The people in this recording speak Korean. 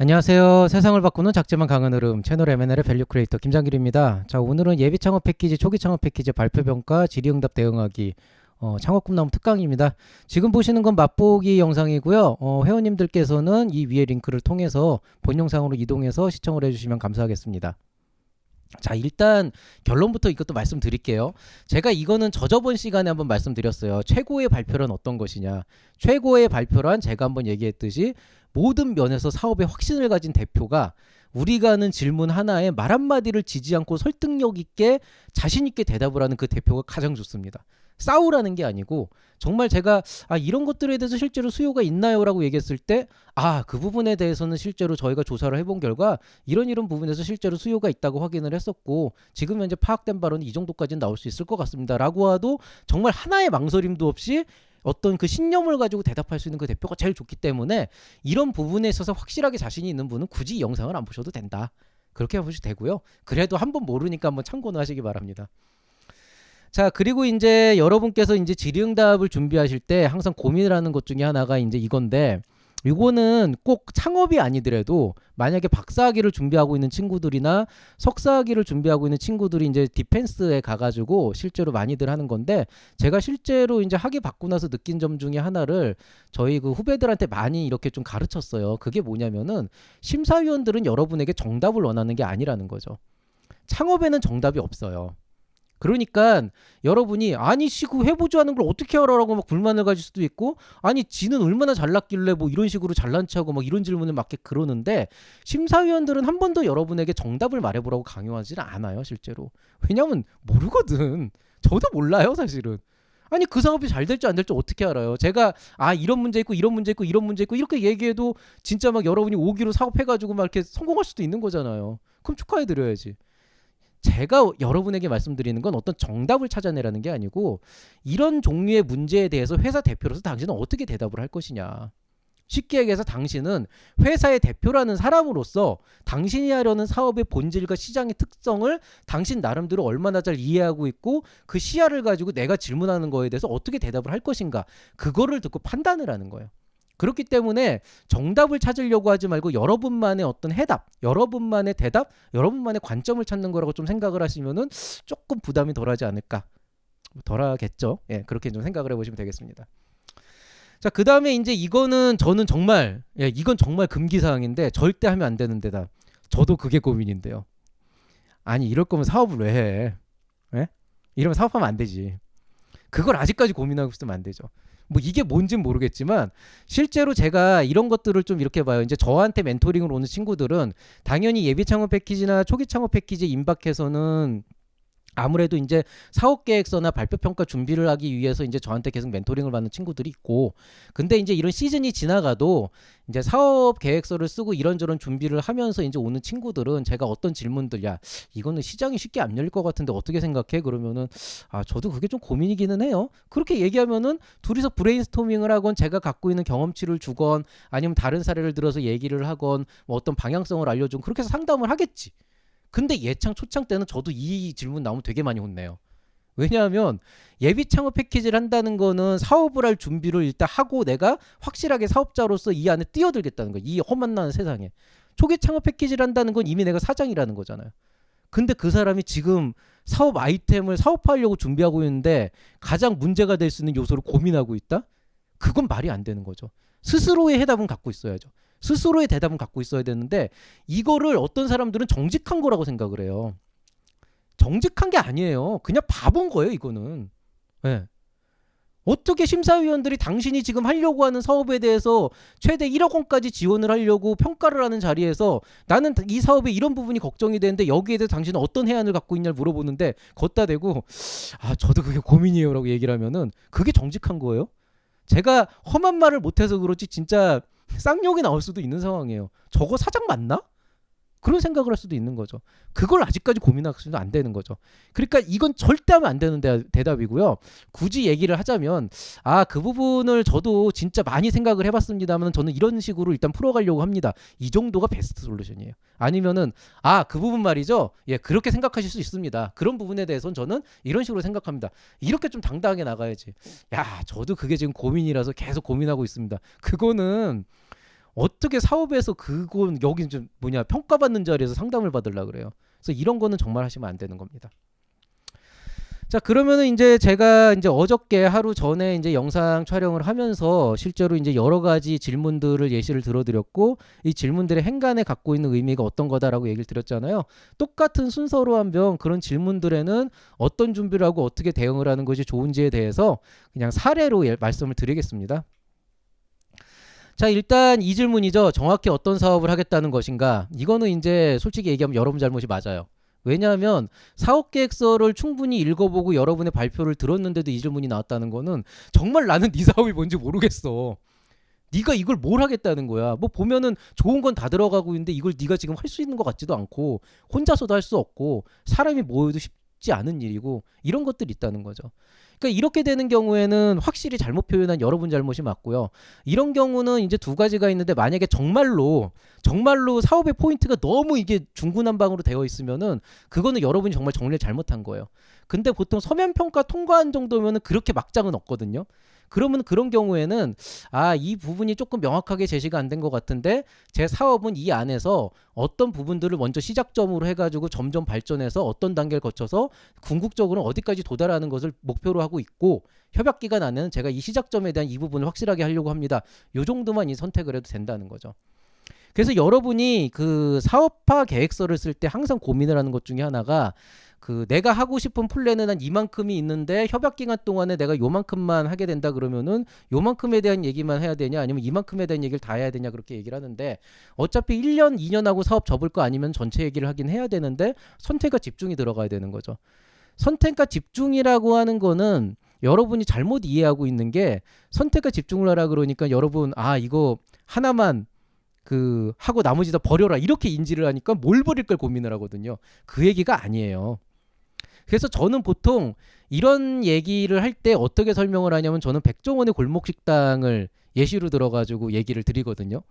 안녕하세요. 세상을 바꾸는 작지만 강한 흐름 채널 M&L의 밸류 크리에이터 김장길입니다. 자, 오늘은 예비 창업 패키지, 초기 창업 패키지 발표평가, 질의응답 대응하기 창업 꿈나무 특강입니다. 지금 보시는 건 맛보기 영상이고요. 회원님들께서는 이 위에 링크를 통해서 본 영상으로 이동해서 시청을 해주시면 감사하겠습니다. 자, 일단 결론부터 이것도 말씀드릴게요. 제가 이거는 저저번 시간에 한번 말씀드렸어요. 최고의 발표란 어떤 것이냐. 최고의 발표란 제가 한번 얘기했듯이 모든 면에서 사업에 확신을 가진 대표가 우리가 하는 질문 하나에 말 한마디를 지지 않고 설득력 있게 자신 있게 대답을 하는 그 대표가 가장 좋습니다. 싸우라는 게 아니고 정말 제가 이런 것들에 대해서 실제로 수요가 있나요? 라고 얘기했을 때 그 부분에 대해서는 실제로 저희가 조사를 해본 결과 이런 부분에서 실제로 수요가 있다고 확인을 했었고 지금 현재 파악된 바로는 이 정도까지는 나올 수 있을 것 같습니다. 라고 해도 정말 하나의 망설임도 없이 어떤 그 신념을 가지고 대답할 수 있는 그 대표가 제일 좋기 때문에 이런 부분에 있어서 확실하게 자신이 있는 분은 굳이 이 영상을 안 보셔도 된다. 그렇게 보셔도 되고요. 그래도 한번 모르니까 한번 참고는 하시기 바랍니다. 자, 그리고 이제 여러분께서 이제 질의응답을 준비하실 때 항상 고민을 하는 것 중에 하나가 이제 이건데 이거는 꼭 창업이 아니더라도 만약에 박사학위를 준비하고 있는 친구들이나 석사학위를 준비하고 있는 친구들이 이제 디펜스에 가가지고 실제로 많이들 하는 건데 제가 실제로 이제 학위 받고 나서 느낀 점 중에 하나를 저희 그 후배들한테 많이 이렇게 좀 가르쳤어요. 그게 뭐냐면은 심사위원들은 여러분에게 정답을 원하는 게 아니라는 거죠. 창업에는 정답이 없어요. 그러니까 여러분이 아니 시구 해보자는 걸 어떻게 알아라고 막 불만을 가질 수도 있고 아니 지는 얼마나 잘났길래 뭐 이런 식으로 잘난 척하고 막 이런 질문을 막 그러는데 심사위원들은 한 번도 여러분에게 정답을 말해보라고 강요하지는 않아요 실제로. 왜냐면 모르거든. 저도 몰라요 사실은. 아니 그 사업이 잘 될지 안 될지 어떻게 알아요. 제가 이런 문제 있고 이런 문제 있고 이런 문제 있고 이렇게 얘기해도 진짜 막 여러분이 오기로 사업해가지고 막 이렇게 성공할 수도 있는 거잖아요. 그럼 축하해드려야지. 제가 여러분에게 말씀드리는 건 어떤 정답을 찾아내라는 게 아니고 이런 종류의 문제에 대해서 회사 대표로서 당신은 어떻게 대답을 할 것이냐. 쉽게 얘기해서 당신은 회사의 대표라는 사람으로서 당신이 하려는 사업의 본질과 시장의 특성을 당신 나름대로 얼마나 잘 이해하고 있고 그 시야를 가지고 내가 질문하는 거에 대해서 어떻게 대답을 할 것인가. 그거를 듣고 판단을 하는 거예요. 그렇기 때문에 정답을 찾으려고 하지 말고 여러분만의 어떤 해답, 여러분만의 대답, 여러분만의 관점을 찾는 거라고 좀 생각을 하시면은 조금 부담이 덜하지 않을까. 덜하겠죠. 예, 그렇게 좀 생각을 해보시면 되겠습니다. 자, 그 다음에 이제 이거는 저는 정말, 이건 정말 금기사항인데 절대 하면 안 되는 데다. 저도 그게 고민인데요. 아니, 이럴 거면 사업을 왜 해? 예? 이러면 사업하면 안 되지. 그걸 아직까지 고민하고 있으면 안 되죠. 뭐 이게 뭔진 모르겠지만 실제로 제가 이런 것들을 좀 이렇게 봐요. 이제 저한테 멘토링을 오는 친구들은 당연히 예비 창업 패키지나 초기 창업 패키지 임박해서는 아무래도 이제 사업 계획서나 발표 평가 준비를 하기 위해서 이제 저한테 계속 멘토링을 받는 친구들이 있고 근데 이제 이런 시즌이 지나가도 이제 사업 계획서를 쓰고 이런저런 준비를 하면서 이제 오는 친구들은 제가 어떤 질문들 이거는 시장이 쉽게 안 열릴 것 같은데 어떻게 생각해? 그러면은 저도 그게 좀 고민이기는 해요. 그렇게 얘기하면은 둘이서 브레인스토밍을 하건 제가 갖고 있는 경험치를 주건 아니면 다른 사례를 들어서 얘기를 하건 뭐 어떤 방향성을 알려주건 그렇게 해서 상담을 하겠지. 근데 예창 초창 때는 저도 이 질문 나오면 되게 많이 혼내요. 왜냐하면 예비 창업 패키지를 한다는 거는 사업을 할 준비를 일단 하고 내가 확실하게 사업자로서 이 안에 뛰어들겠다는 거예요. 이 험한나는 세상에. 초기 창업 패키지를 한다는 건 이미 내가 사장이라는 거잖아요. 근데 그 사람이 지금 사업 아이템을 사업화하려고 준비하고 있는데 가장 문제가 될 수 있는 요소를 고민하고 있다? 그건 말이 안 되는 거죠. 스스로의 해답은 갖고 있어야죠. 스스로의 대답은 갖고 있어야 되는데 이거를 어떤 사람들은 정직한 거라고 생각을 해요. 정직한 게 아니에요. 그냥 바본 거예요 이거는. 네. 어떻게 심사위원들이 당신이 지금 하려고 하는 사업에 대해서 최대 1억 원까지 지원을 하려고 평가를 하는 자리에서 나는 이 사업에 이런 부분이 걱정이 되는데 여기에 대해서 당신은 어떤 해안을 갖고 있냐를 물어보는데 걷다 대고 저도 그게 고민이에요 라고 얘기를 하면은 그게 정직한 거예요. 제가 험한 말을 못해서 그렇지 진짜 쌍욕이 나올 수도 있는 상황이에요. 저거 사장 맞나? 그런 생각을 할 수도 있는 거죠. 그걸 아직까지 고민하시면 안 되는 거죠. 그러니까 이건 절대 하면 안 되는 대답이고요. 굳이 얘기를 하자면 그 부분을 저도 진짜 많이 생각을 해봤습니다만 저는 이런 식으로 일단 풀어가려고 합니다. 이 정도가 베스트 솔루션이에요. 아니면은 그 부분 말이죠. 예, 그렇게 생각하실 수 있습니다. 그런 부분에 대해서는 저는 이런 식으로 생각합니다. 이렇게 좀 당당하게 나가야지. 저도 그게 지금 고민이라서 계속 고민하고 있습니다. 그거는 어떻게 사업에서 그건 여기 좀 뭐냐 평가받는 자리에서 상담을 받으려 그래요. 그래서 이런 거는 정말 하시면 안 되는 겁니다. 자, 그러면은 이제 제가 이제 어저께 하루 전에 이제 영상 촬영을 하면서 실제로 이제 여러 가지 질문들을 예시를 들어드렸고, 이 질문들의 행간에 갖고 있는 의미가 어떤 거다라고 얘기를 드렸잖아요. 똑같은 순서로 하면 그런 질문들에는 어떤 준비를 하고 어떻게 대응을 하는 것이 좋은지에 대해서 그냥 사례로 말씀을 드리겠습니다. 자, 일단 이 질문이죠. 정확히 어떤 사업을 하겠다는 것인가? 이거는 이제 솔직히 얘기하면 여러분 잘못이 맞아요. 왜냐하면 사업계획서를 충분히 읽어보고 여러분의 발표를 들었는데도 이 질문이 나왔다는 거는 정말 나는 네 사업이 뭔지 모르겠어. 네가 이걸 뭘 하겠다는 거야. 뭐 보면은 좋은 건 다 들어가고 있는데 이걸 네가 지금 할 수 있는 것 같지도 않고 혼자서도 할 수 없고 사람이 모여도 쉽지 않은 일이고 이런 것들이 있다는 거죠. 그러니까 이렇게 되는 경우에는 확실히 잘못 표현한 여러분 잘못이 맞고요. 이런 경우는 이제 두 가지가 있는데 만약에 정말로 사업의 포인트가 너무 이게 중구난방으로 되어 있으면은 그거는 여러분이 정말 정리를 잘못한 거예요. 근데 보통 서면 평가 통과한 정도면은 그렇게 막장은 없거든요. 그러면 그런 경우에는 이 부분이 조금 명확하게 제시가 안 된 것 같은데 제 사업은 이 안에서 어떤 부분들을 먼저 시작점으로 해가지고 점점 발전해서 어떤 단계를 거쳐서 궁극적으로 어디까지 도달하는 것을 목표로 하고 있고 협약 기간 안에는 제가 이 시작점에 대한 이 부분을 확실하게 하려고 합니다. 요 정도만 이 선택을 해도 된다는 거죠. 그래서 여러분이 그 사업화 계획서를 쓸 때 항상 고민을 하는 것 중에 하나가 그 내가 하고 싶은 플랜은 한 이만큼이 있는데 협약 기간 동안에 내가 요만큼만 하게 된다 그러면은 요만큼에 대한 얘기만 해야 되냐 아니면 이만큼에 대한 얘기를 다 해야 되냐 그렇게 얘기를 하는데 어차피 1년 2년 하고 사업 접을 거 아니면 전체 얘기를 하긴 해야 되는데 선택과 집중이 들어가야 되는 거죠. 선택과 집중이라고 하는 거는 여러분이 잘못 이해하고 있는 게 선택과 집중을 하라 그러니까 여러분 이거 하나만 그 하고 나머지 다 버려라 이렇게 인지를 하니까 뭘 버릴 걸 고민을 하거든요. 그 얘기가 아니에요. 그래서 저는 보통 이런 얘기를 할 때 어떻게 설명을 하냐면 저는 백종원의 골목식당을 예시로 들어가지고 얘기를 드리거든요.